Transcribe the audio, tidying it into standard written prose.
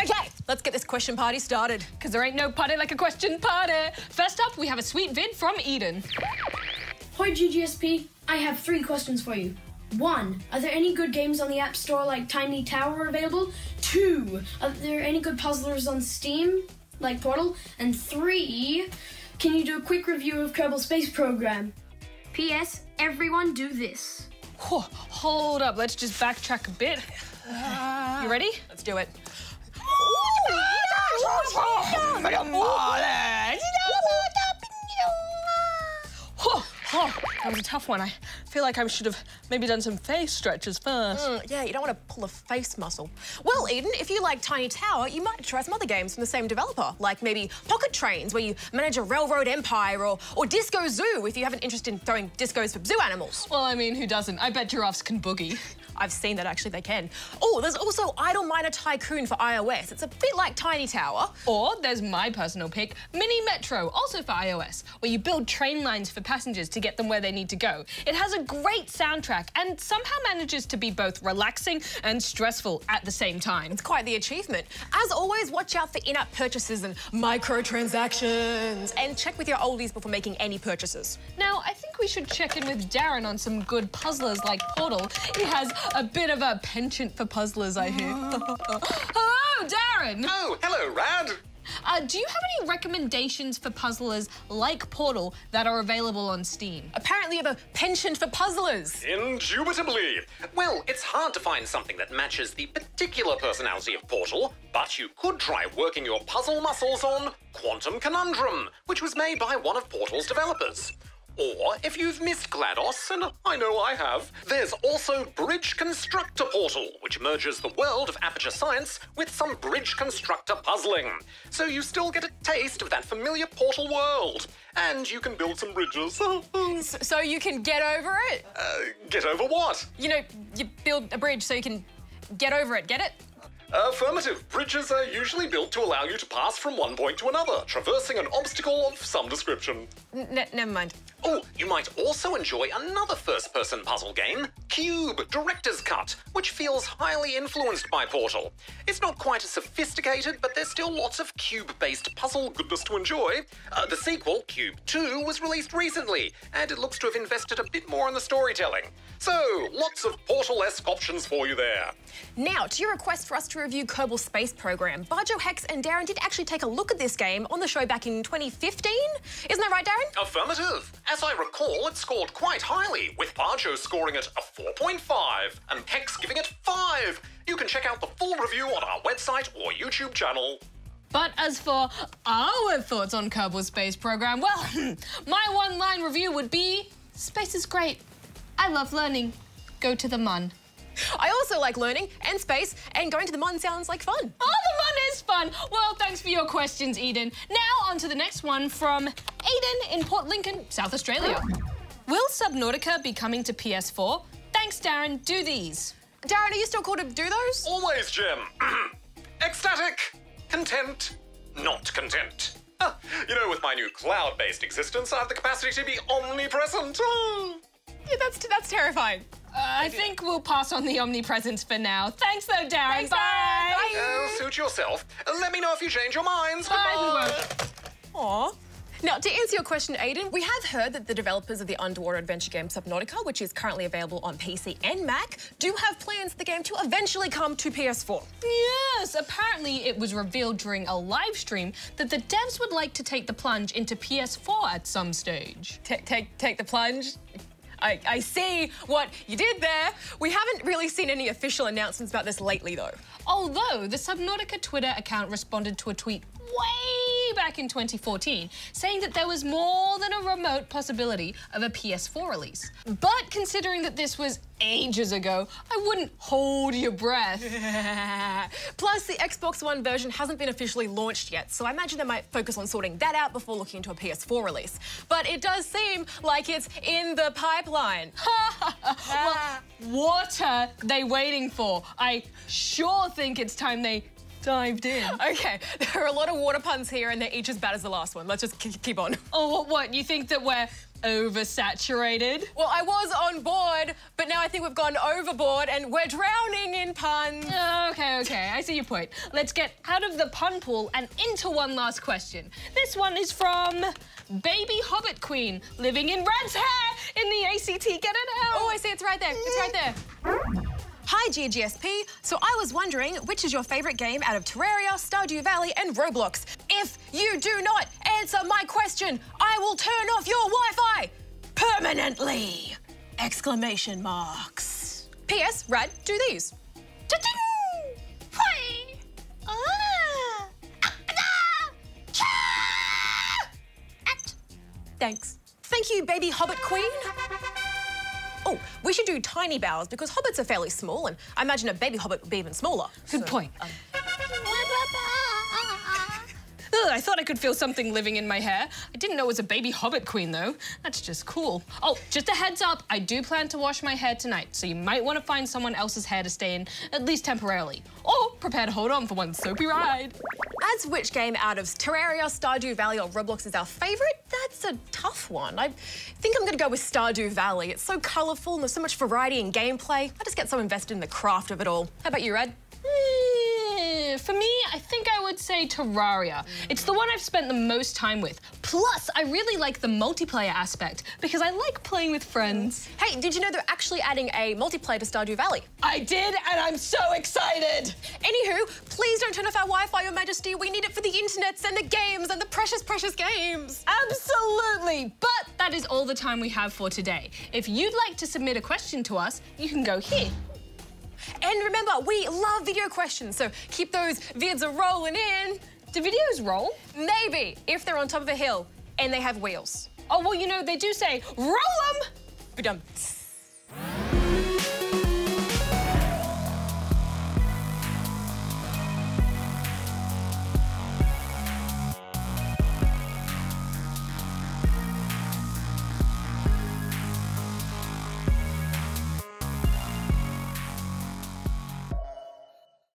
Okay, let's get this question party started. Because there ain't no party like a question party. First up, we have a sweet vid from Eden. Hi GGSP, I have 3 questions for you. 1, are there any good games on the App Store like Tiny Tower available? 2, are there any good puzzlers on Steam, like Portal? And 3, can you do a quick review of Kerbal Space Program? P.S. Everyone do this. Whew, hold up, let's just backtrack a bit. You ready? Let's do it. Oh, that was a tough one. I feel like I should have maybe done some face stretches first. Yeah, you don't want to pull a face muscle. Well, Eden, if you like Tiny Tower, you might try some other games from the same developer, like maybe Pocket Trains, where you manage a railroad empire, or Disco Zoo, if you have an interest in throwing discos for zoo animals. Well, I mean, who doesn't? I bet giraffes can boogie. I've seen that, actually, they can. Oh, there's also Idle Miner Tycoon for iOS. It's a bit like Tiny Tower. Or there's my personal pick, Mini Metro, also for iOS, where you build train lines for passengers to get them where they need to go. It has a great soundtrack and somehow manages to be both relaxing and stressful at the same time. It's quite the achievement. As always, watch out for in-app purchases and microtransactions, and check with your oldies before making any purchases. Now, I think we should check in with Darren on some good puzzlers like Portal. He has a bit of a penchant for puzzlers, I hear. Hello, Darren! Oh, hello, Rad. Do you have any recommendations for puzzlers like Portal that are available on Steam? Apparently you have a penchant for puzzlers. Indubitably. Well, it's hard to find something that matches the particular personality of Portal, but you could try working your puzzle muscles on Quantum Conundrum, which was made by one of Portal's developers. Or, if you've missed GLaDOS, and I know I have, there's also Bridge Constructor Portal, which merges the world of Aperture Science with some bridge constructor puzzling. So you still get a taste of that familiar Portal world. And you can build some bridges. So you can get over it? Get over what? You know, you build a bridge so you can get over it, get it? Affirmative. Bridges are usually built to allow you to pass from one point to another, traversing an obstacle of some description. Never mind. Oh, you might also enjoy another first-person puzzle game, Cube Director's Cut, which feels highly influenced by Portal. It's not quite as sophisticated, but there's still lots of cube-based puzzle goodness to enjoy. The sequel, Cube 2, was released recently, and it looks to have invested a bit more in the storytelling. So, lots of Portal-esque options for you there. Now, to your request for us to review Kerbal Space Program, Barjo, Hex and Darren did actually take a look at this game on the show back in 2015. Isn't that right, Darren? Affirmative. As I recall, it scored quite highly, with Barjo scoring it a 4.5 and Hex giving it 5. You can check out the full review on our website or YouTube channel. But as for our thoughts on Kerbal Space Program, well, my one-line review would be, space is great. I love learning. Go to the mun. I also like learning and space, and going to the mun sounds like fun. Oh, the mun is fun. Well, thanks for your questions, Eden. Now on to the next one from Aiden in Port Lincoln, South Australia. Will Subnautica be coming to PS4? Thanks, Darren. Do these. Darren, are you still called to do those? Always, Jim. Ecstatic. Content. Not content. You know, with my new cloud-based existence, I have the capacity to be omnipresent. Yeah, that's terrifying. I think we'll pass on the omnipresence for now. Thanks, though, Darren. Thanks, Bye. Bye. Suit yourself. Let me know if you change your minds. Bye. Aw. Now, to answer your question, Aiden, we have heard that the developers of the underwater adventure game Subnautica, which is currently available on PC and Mac, do have plans for the game to eventually come to PS4. Yes, apparently it was revealed during a live stream that the devs would like to take the plunge into PS4 at some stage. Take the plunge? I see what you did there. We haven't really seen any official announcements about this lately, though. Although the Subnautica Twitter account responded to a tweet way back in 2014, saying that there was more than a remote possibility of a PS4 release. But considering that this was ages ago, I wouldn't hold your breath. Plus, the Xbox One version hasn't been officially launched yet, so I imagine they might focus on sorting that out before looking into a PS4 release. But it does seem like it's in the pipeline. Well, what are they waiting for? I sure think it's time they dived in. Okay, there are a lot of water puns here and they're each as bad as the last one. Let's just keep on. Oh, what? You think that we're oversaturated. Well, I was on board, but now I think we've gone overboard and we're drowning in puns. Okay, I see your point. Let's get out of the pun pool and into one last question. This one is from Baby Hobbit Queen, living in Rad's hair in the ACT. Get it out. Oh, I see, it's right there. It's right there. Hi, GGSP. So I was wondering, which is your favourite game out of Terraria, Stardew Valley and Roblox? If you do not answer my question, I will turn off your Wi-Fi permanently! Exclamation marks. P.S. Rad, do these. Ta-ding! Hi! Ah! Thanks. Thank you, Baby Hobbit Queen. Oh, we should do tiny bows because hobbits are fairly small and I imagine a baby hobbit would be even smaller. Good point. Ugh, I thought I could feel something living in my hair. I didn't know it was a Baby Hobbit Queen, though. That's just cool. Oh, just a heads up, I do plan to wash my hair tonight, so you might want to find someone else's hair to stay in, at least temporarily. Or prepare to hold on for one soapy ride. As which game out of Terraria, Stardew Valley or Roblox is our favourite? That's a tough one. I think I'm going to go with Stardew Valley. It's so colourful and there's so much variety in gameplay. I just get so invested in the craft of it all. How about you, Red? For me, I think I would say Terraria. It's the one I've spent the most time with. Plus, I really like the multiplayer aspect because I like playing with friends. Hey, did you know they're actually adding a multiplayer to Stardew Valley? I did, and I'm so excited! Anywho, please don't turn off our Wi-Fi, Your Majesty. We need it for the internets and the games and the precious, precious games. Absolutely! But that is all the time we have for today. If you'd like to submit a question to us, you can go here. And remember, we love video questions, so keep those vids rolling in. Do videos roll? Maybe, if they're on top of a hill and they have wheels. Oh, well, you know, they do say, roll 'em! Ba-dum.